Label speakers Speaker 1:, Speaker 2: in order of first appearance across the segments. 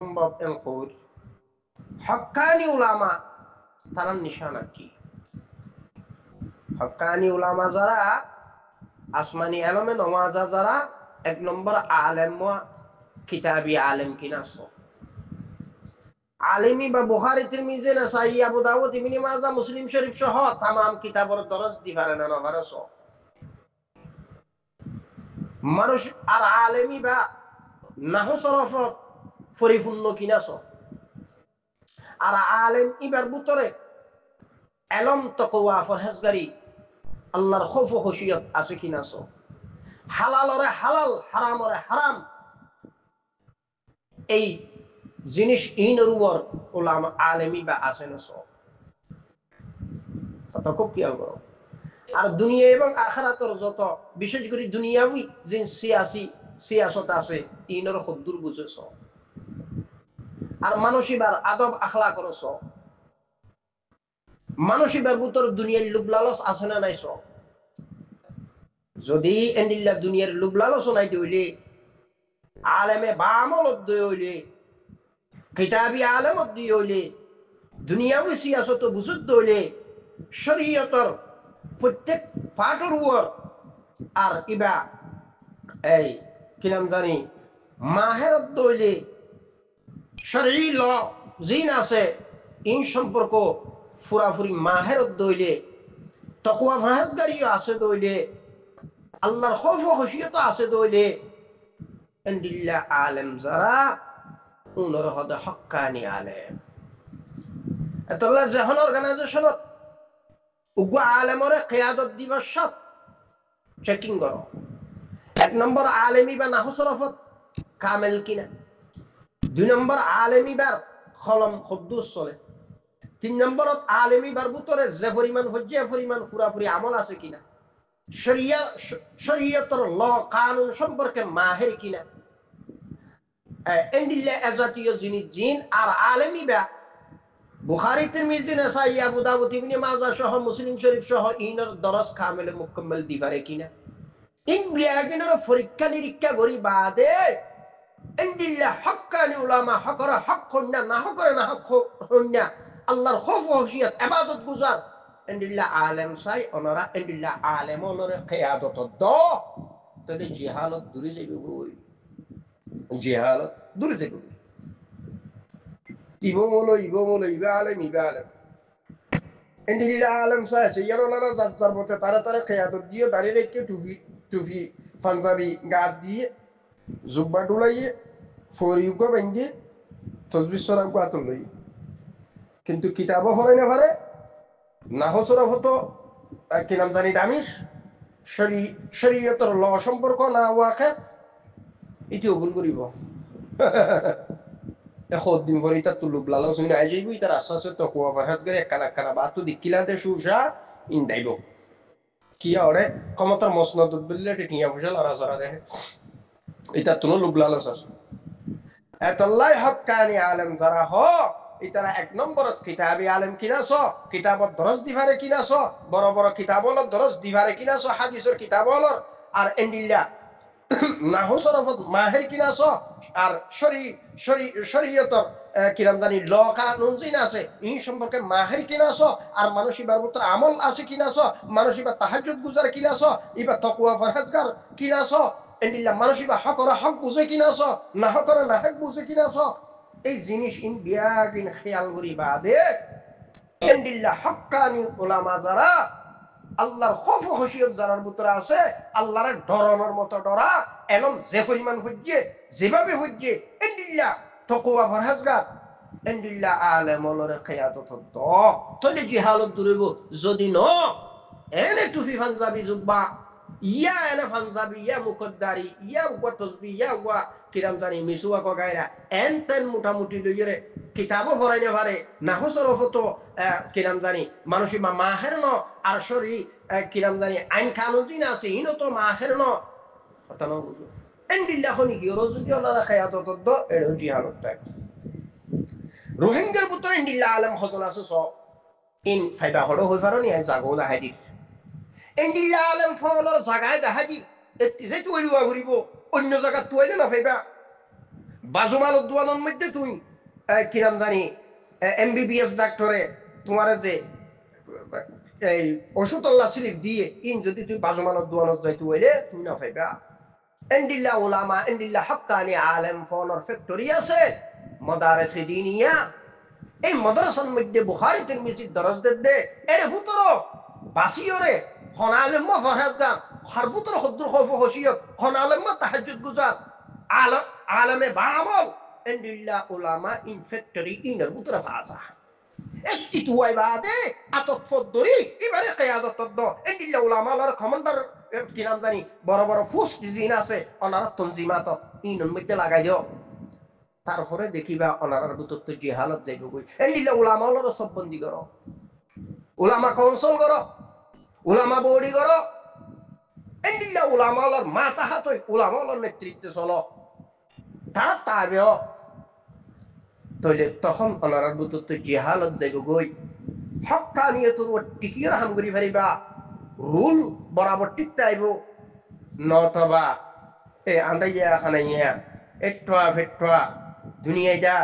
Speaker 1: সম্ভব এলকুর হক্কানি উলামা তারা নিশানা কি? হক্কানি উলামা যারা আসমানি আলমে নওয়াজা যারা এক নম্বর আলেম কিতাবি আলেম কিনা আলেমি বা বুখারী তিরমিজি নাসাই আবু দাউদ ইবনে মাজাহ মুসলিম শরীফ সহ तमाम কিতাবর দরজ দি পারে না নভারস মানুষ আর আলেমি বা নাহু সরফ পরিপূর্ণ কিনাস আর আলেম ইবার ভিতরে এলম তাকওয়া ফরহেজগারি আল্লাহর খৌফ ও খশিয়ত আছে কিনাস হালালরে হালাল হারামরে হারাম এই জিনিস ইনর উপর উলামা আলেমি বা আছে না সব কথা খুব খেয়াল করো। আর দুনিয়া এবং আখিরাতের যত বিশেষ করে দুনিয়াবি যে সিয়াসত আছে ইনর হদ্দুর বুঝেছ আর মানসিবার আদব আখলা করছ মানসিবার ভিতর দুনিয়ার লোভ লালচ আছে না নাই সব যদি এন্ডিল্লা দুনিয়ার লোভ লালচ নাই হইলে আলেমে বামলত হইলে কিতাবি আলেমত দিয়ে হইলে দুনিয়াবি সিয়াসত বুঝুদ হইলে শরীয়তর প্রত্যেক পাঠর উপর আর ইবা এই কি নাম জানি মাহের দইলে শরী ল জিন আছে ইন সম্পর্ক ফুরাফুরি মাহের দইলে তকওয়া ফরহেজগারিও আছে দইলে আল্লাহর খৌফ ও খশিয়ত আছে দইলে এন্ডিল্লা আলেম যারা উনর হদে হক্কানি আলেম এতলা যখন অর্গানাইজেশনত উগ্র আলেমরে কিয়াদত দিবস চেকিং করো এক নম্বর আলেমি বা নাহু সরফত কামেল কিনা দুই নম্বর আলেমি বার খলম খদ্দুস চলে তিন নম্বরত আলেমি বার ভিতরে যে পরিমাণ হজ্জে পরিমাণ ফুরাফুরি আমল আছে কিনা শরীয়তর ল কানুন সম্পর্কে মাহের কিনা এন্ডিল্লা এজাতীয় জিনিস জিন আর আলেমি বা বুখারী তিরমিজি নাসাই আবু দাউদ ইবনে মাজাহ সহ মুসলিম শরীফ সহ ইনর দরস কামেল মুকম্মল দিবারে কিনা ইন বিয়াগিনর পরীক্ষা নিরীক্ষা করি বাদে এন্ডিল্লা হক্কানি উলামা হকরা হক হন্না না হকরে না হক হন্না আল্লাহর খৌফ ও খশিয়ত ইবাদত গুজার এন্ডিল্লা আলেম সাই ওনারা এন্ডিল্লা আলেম ওনরে কিয়াদত দ তলে জিহালত দূরে যাইবে বই জিহালত দূরে যাইবে ইবা আলেম এন্ডিল্লা আলেম সাই সেই ওনারা যার মতে তারা কিয়াদত দিয়ে দাঁড়িয়ে রেখে টুফি পাঞ্জাবি গা দিয়ে জুব্বা ডুলাইয়ে ফরিউগ বেঙ্গে তসবির সরাব গাতুল লই কিন্তু কিতাবও হরাই না পারে নাহ সরফ হতো কি নাম জানি দামিস শরীয়তর ল সম্পর্ক না ওয়াকেফ এটিও ভুল করিব দিন পরে তার তুলুব লাল শুনে আই যাইব তার আস্তে আস্তে তো কুয়া ফারহাস করে একখানা বাতু দিকিলাতে সুসা ইন্দাইব কিয়া ওরে ক্ষমতার মসনদ বললে টিয়া ফুসা লড়া চড়া দেখে এটা তুলো লুব লালস আছে এতল্লাই হক্কানি আলেম যারা হ ইতারা এক নম্বরত কিতাবি আলেম কিনাছ কিতাবত দরজ দিভারে কিনাছ বড় বড় কিতাবলত দরজ দিভারে কিনাছ হাদিসের কিতাবলর আর এন্ডিল্লা নাহু সরফত মাহের কিনাছ আর শরীয়তর কিরাম জানি ল কানুন জিন আছে এই সম্পর্কে মাহের কিনাছ আর মানুষ ইবার মতো আমল আছে কিনাছ মানুষ ইবার তাহাজ্জুদ গুজার কিনাছ ইবার তাকওয়া ফরহেজগার কিনাছ এন্ডিল্লা মানুষ ইবার হকরা হক বুঝে কিনাছ না হকরা না হক বুঝে কিনাছ এই জিনিস ইন বিয়াগিন খেয়াল করি বাদে এন্ডিল্লা হক্কানি উলামা যারা আল্লাহর খৌফ ও খশিয়ত যারার ভিতরে আছে আল্লাহর ডরানোর মতো ডরা এলম যে পরিমাণ হজ্জে যেভাবে হজ্জে এন্ডিল্লা তাকওয়া ফরহেজগার এন্ডিল্লা আলেমলরে কিয়াদত দ তলে জিহালত দূরব যদি ন এনে টুফি পাঞ্জাবি জুব্বা ইয়া এনে পাঞ্জাবি ইয়া মুকদ্দারি ইয়া ওয়া তসবি ইয়া ওয়া কিরাম জানি মিসুয়া ক গায়রা এনতেন মোটামুটি লইরে কিতাবও পড়াইনে পারে নাহু সরফতো কিরাম জানি মানুষই মাহের ন আর শরী কিরাম জানি আইন কানুন জিন আছে ইনো তো মাহের ন কথা না বুঝো এন্ডিল্লা খনি কি রজুকি ওনারা কিয়াদত দ এড়ো জিহালত তাই রোহিঙ্গার পুত্র ইন্ডিল্লা আলম হজন আছে স ইন ফাইবা হড়ো হই পারনি আই জাগো দাহাদি ইন্ডিল্লা আলম ফলর জাগায় দাহাদি এতি যে তুই লুয়া ঘুরিব অন্য জায়গা তুইলে না ফাইবা বাজুমাল উদ্দানের মধ্যে তুই কি নাম জানি এমবিবিএস ডাক্তারে তোমার যে এই ওষুধল্লা সিলিপ দিয়ে ইন যদি তুই বাজুমাল উদ্দানত যাইতে হইলে তুই না পাইবা এন্ডিল্লা উলামা এন্ডিল্লা হক্কানি আলেম ফোনর ফ্যাক্টরি আছে মাদারিস দিনিয়া এই মাদ্রাসার মধ্যে বুখারী তিরমিজি দরজ দে এর ভিতর বাসিওরে হনালেম ফরহাজগার হর ভিতর হদ্দুর খৌফ হশিয়ত হনালেম তাহাজ্জুদ গুজার আলম আলমে বামল এন্ডিল্লা উলামা ইন ফ্যাক্টরি ইনের ভিতর ফাসা একটি তুয়াই বাদে আতত ফদ্দরি এবারে কিয়াদত দ এন্ডিল্লা উলামা লর কমান্ডার কি নাম জানি বড় বড় ফুস্ট জিন আছে অনারা তনজিমাত ইনের মধ্যে লাগাই দিও তারপরে দেখিবা অনারার ভিতর তো জিহালত যাইব কই এন্ডিল্লা উলামা লর সব বন্দি করো উলামা কাউন্সিল করো উলামা বডি করো এন্ডিল্লা উলামা লর মাথা হাত উলামা লর নেতৃত্বে চলো তারা তাবেও তইলে তখন অনারার ভিতর তো জিহালত যাইব কই হক্কানিয়তর টিকিয়ে রাহাম করি ফারিবা রুল বরাবর টিকতে আইব নতবা এ আন্দাইয়া খানাইয়া এট্টা ফেট্টা দুনিয়াইটা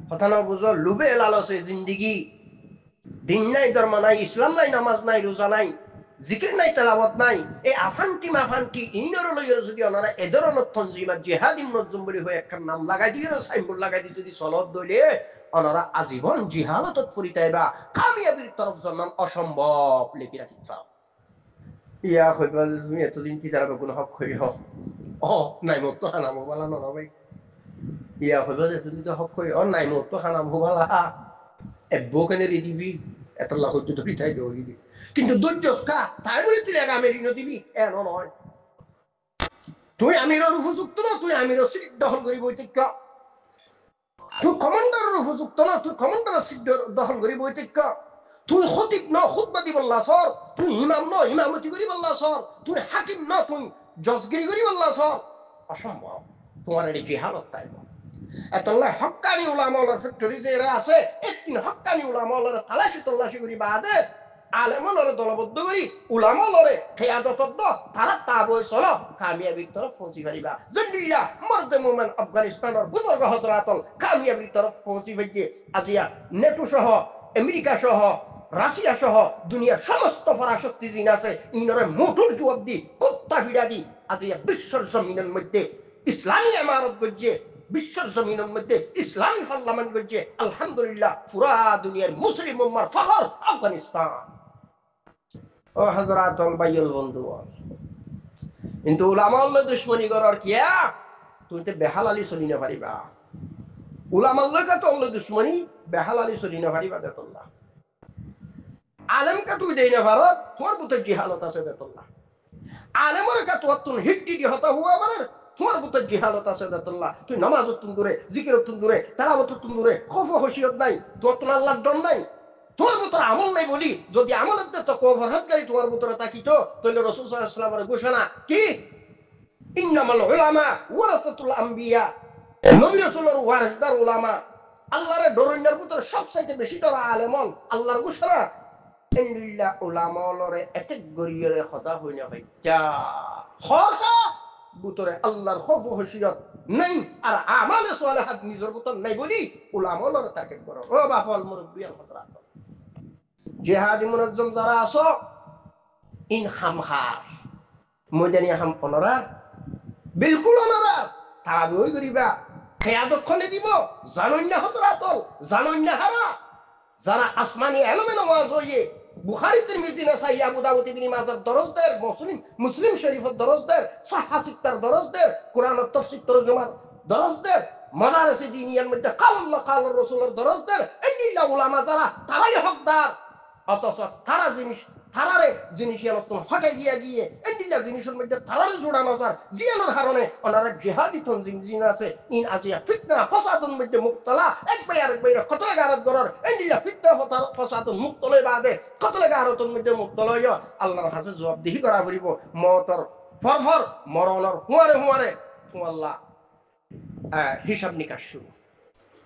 Speaker 1: কথা না বুঝো লুবে লালসে জিন্দিগি দিন নাই ধর্ম নাই ইসলাম নাই নামাজ নাই রোজা নাই জিকির নাই তেলাওয়াত নাই এই আফান্টি মাফান্টি ইনর লইর যদি ওনারা এ ধরনের তনজিমাত জিহাদি মুনজ্জম বলি হয়ে একটা নাম লাগাই দিয়ে সাইনবোর্ড লাগাই দিয়ে যদি সলত দইলে ওনারা আজীবন জিহালতত পরিতাইবা কামিয়াবির তরফ জন্মান অসম্ভব লিখি রাখি ইয়া হইবা তুমি এতদিন কি তারা কোনো হক হই হ ও নাই মত খানা মোবালা নভাই ইয়া হইবা এতদিন তো হক হই ও নাই মত খানা মোবালা এবোখানে দিবি এত লাখ ধরি তাই দিবি কিন্তু দুর্যস্কা তাই বলে তুই আমেরি দিবি এন নয় তুই আমিরের উপযুক্ত না তুই আমিরের সিট দখল করি বৈতিক্য তুই কমান্ডারের উপযুক্ত না তুই কমান্ডারের সিট দখল করি বৈতিক্য তুই খতিব ন খুতবা দি বললা সর তুই ইমাম ন ইমামতি করি বললা সর তুই হাকিম ন তুই জজগিরি করি বললা সর অসম্ভব তোমার এটি জিহালত তাইব এতল্লা হক্কানি উলামাওয়ালার ফ্যাক্টরি যে এরা আছে একদিন হক্কানি উলামাওয়ালার তালাশি তল্লাশি করি বাদে আলেমলরে দলবদ্ধ করি উলামাওয়ালরে খেয়াদতদ্দ তারা তা বই চলো কামিয়াবির তরফ পৌঁছি পারিবা জন্ডিল্লা মর্দে মোমেন আফগানিস্তানের বুজুর্গ হজরাতল কামিয়াবির তরফ পৌঁছি পাইয়ে আজিয়া নেটো সহ আমেরিকা সহ রাশিয়া সহ দুনিয়ার সমস্ত ফরাশক্তি জিন আছে ইনরে মোটর জবাব দি কুত্তা ফিরা দি আজিয়া বিশ্বর জমিনের মধ্যে ইসলামী ইমারত গজ্জে বিশ্বর জমিনের মধ্যে ইসলামী পার্লামেন্ট গজ্জে আলহামদুলিল্লাহ পুরা দুনিয়ার মুসলিম উম্মার ফখর আফগানিস্তান ও হযরাতুল বাইল বন্ধু কিন্তু উলামাউল্লাহ দুশমনী করার কিয়া তুই তো বেহালালি চলি না পারিবা উলামাউল্লাহ কা তো আল্লাহ দুশমনী বেহালালি চলি না পারিবা দেতল্লাহ আলেম কা তুই দেই না পারো তোর বুতে জিহালত আছে দেতল্লাহ আলেমর কা তোর তুন হিট্টি দি হতা হুয়া মানে তোর বুতে জিহালত আছে দেতল্লাহ তুই নামাজত তুন দূরে জিকিরত তুন দূরে তেলাওয়াত তুন দূরে খৌফ খশিয়ত নাই তোর তুন আল্লাহর ডর নাই তোর ভিতরে আমল নাই বলি যদি আমলের তো কভারহাজগারি তোমার ভিতরে তাকিতো তাহলে রাসূল সাল্লাল্লাহু আলাইহি ওয়াসাল্লামের ঘোষণা কি ইন্নামাল উলামা ওয়ারাসাতুল আম্বিয়া নবী রাসূলের ওয়ারিসদার উলামা আল্লাহর ডরইনার ভিতরে সবচাইতে বেশি ডর আলেমন আল্লাহর ঘোষণা ইল্লা উলামালরে এটেক গরিয়রে খতা হইনা হইতা হকা ভিতরে আল্লাহর খৌফ খশিয়ত নাই আর আমালে সালিহাত নিজের ভিতর নাই বলি উলামালরে তাকে বড় ও বাপল মুরব্বিয়ান হযরত জিহাদি মুনাজ্জম যারা আছো ইন হামহার ময়দানি হাম অনরার বিলকুল অনরার তারা বই করিবা খেয়াদত খনে দিব জানন্য হতরাতল জানন্য হারা যারা আসমানি এলমে নামাজ হইয়ে বুখারী তিরমিজি নাসাই আবু দাউদ ইবনে মাজাহ দরজদের মুসলিম শরীফের দরজদের সাহহা সিত্তার দরজদের কোরআন তাফসীর তরজমার দরজদের মাদারিস দিনিয়ার মধ্যে কাল্লা কাল রাসূলের দরজদের ইল্লা উলামা যারা তারাই হকদার অথচ তারা জিনিস তারারে জিনিস নতুন হটে গিয়া গিয়ে এন্ডিলা জিনিসের মধ্যে তারারে জোড়ানো যার জিয়ানোর কারণে ওনারা জিহাদি তনজিম জিন আছে ইন আজিয়া ফিতনা ফসাদুন মধ্যে মুক্তলা এক ভাই আরেক ভাইয়ের কতলে গারত গরর এন্ডিলা ফিতনা ফসাদুন মুক্তলে বাদে কতলে গারতন মধ্যে মুক্তলয় আল্লাহর কাছে জবাবদিহি করা পড়িব মতর ফরফর মরণর হুয়ারে হুয়ারে আল্লাহ হিসাব নিকাশ শুরু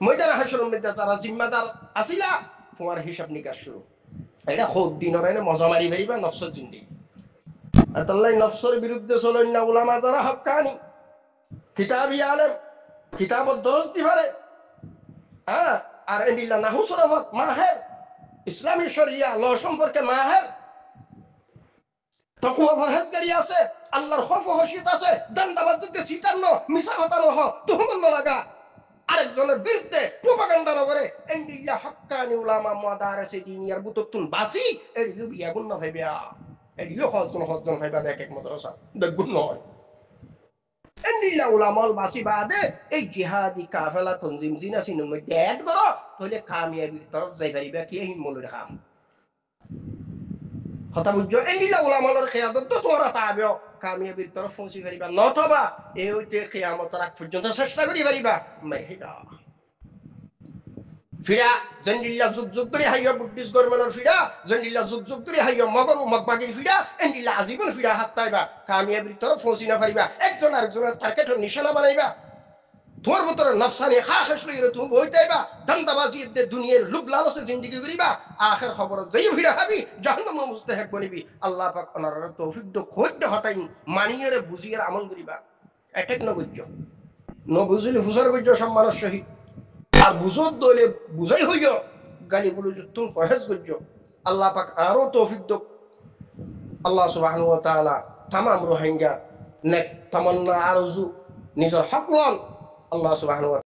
Speaker 1: ময়দান হাসরের মধ্যে যারা জিম্মাদার আসিলা তোমার হিসাব নিকাশ শুরু এটা খোদ দিনের এনে মজা মারি ভাইবা নফসর জিন্দিগি আল্লাহ নফসর বিরুদ্ধে চলেন না উলামা যারা হক্কানি কিতাবি আলেম কিতাবত দরজ দি পারে হ্যাঁ আর এন্ডিল্লা নাহু সরাফত মাহের ইসলামী শরিয়া ল সম্পর্কে মাহের তকওয়া পরহেজগারি আছে আল্লাহর খৌফ ও খশিয়ত আছে দান্দাবাজ যদি সিটান্ন মিছা কথা নহ তুহমত লাগা আরেকজনের বিরুদ্ধে প্রোপাগান্ডা নগরে এন্ডিল্লা হক্কানি উলামা মাদারিসে দিনিয়ার বুততুন বাসি এরিও বিয়া গুণ না ভাইবা এরিও হজন ভাইবা দেখ এক মাদ্রাসা দেখগুণ নয় এন্ডিল্লা উলামাল বাসি বাদে এই জিহাদি কাফেলা তনজিম জিনা সিনুর মধ্যে অ্যাড করো তাহলে কামিয়াবির তরফ যাই পারিবা কি হিমমলের কাম কথা বুঝছো এন্ডিল্লা উলামালর খেয়াদত তো তোমরা তাবেও কামিয়াবির তরফ পৌঁছি পারিবা নতবা এই হইতে কিয়ামতের আগ পর্যন্ত চেষ্টা করি পারিবা মাইহিবা ফিরা জেন্ডিল্লা যুগ যুগ ধরে হাইয়া বুদ্ধিস গরমানোর ফিরা জেন্ডিল্লা যুগ যুগ ধরে হাইয়া মগর ও মগবাগির ফিরা এন্ডিল্লা আজীবন ফিরা হাত তাইবা কামিয়াবির তরফ পৌঁছি না পারিবা একজন আরেকজনের টার্গেটের নিশানা বানাইবা তোমার ভিতরে নফসানি খাস লইরে তুমি বইতাইবা দান্দাবাজি দে দুনিয়ার লুব লালসে জিন্দেগি করিবা আখির খবর যাই ফিরা হাবি জাহান্নাম মুস্তাহিক বনিবি আল্লাহ পাক ওনার তৌফিক দ খোদ হটাই মানিয়রে বুঝিয়ে আমল করিবা এটেক ন গজ্জ ন বুঝিলে ফুসার গজ্জ সম্মানের সহিত আর বুঝত দলে বুঝাই হইও গালি বলে তুমি ফরহেজ গজ্জ আল্লাহ পাক আরো তৌফিক দ আল্লাহ সুবহানাহু ওয়া তাআলা তামাম রোহিঙ্গা নেক তামান্না আরজু নিজের হক লন আল্লাহ সুবহানাহু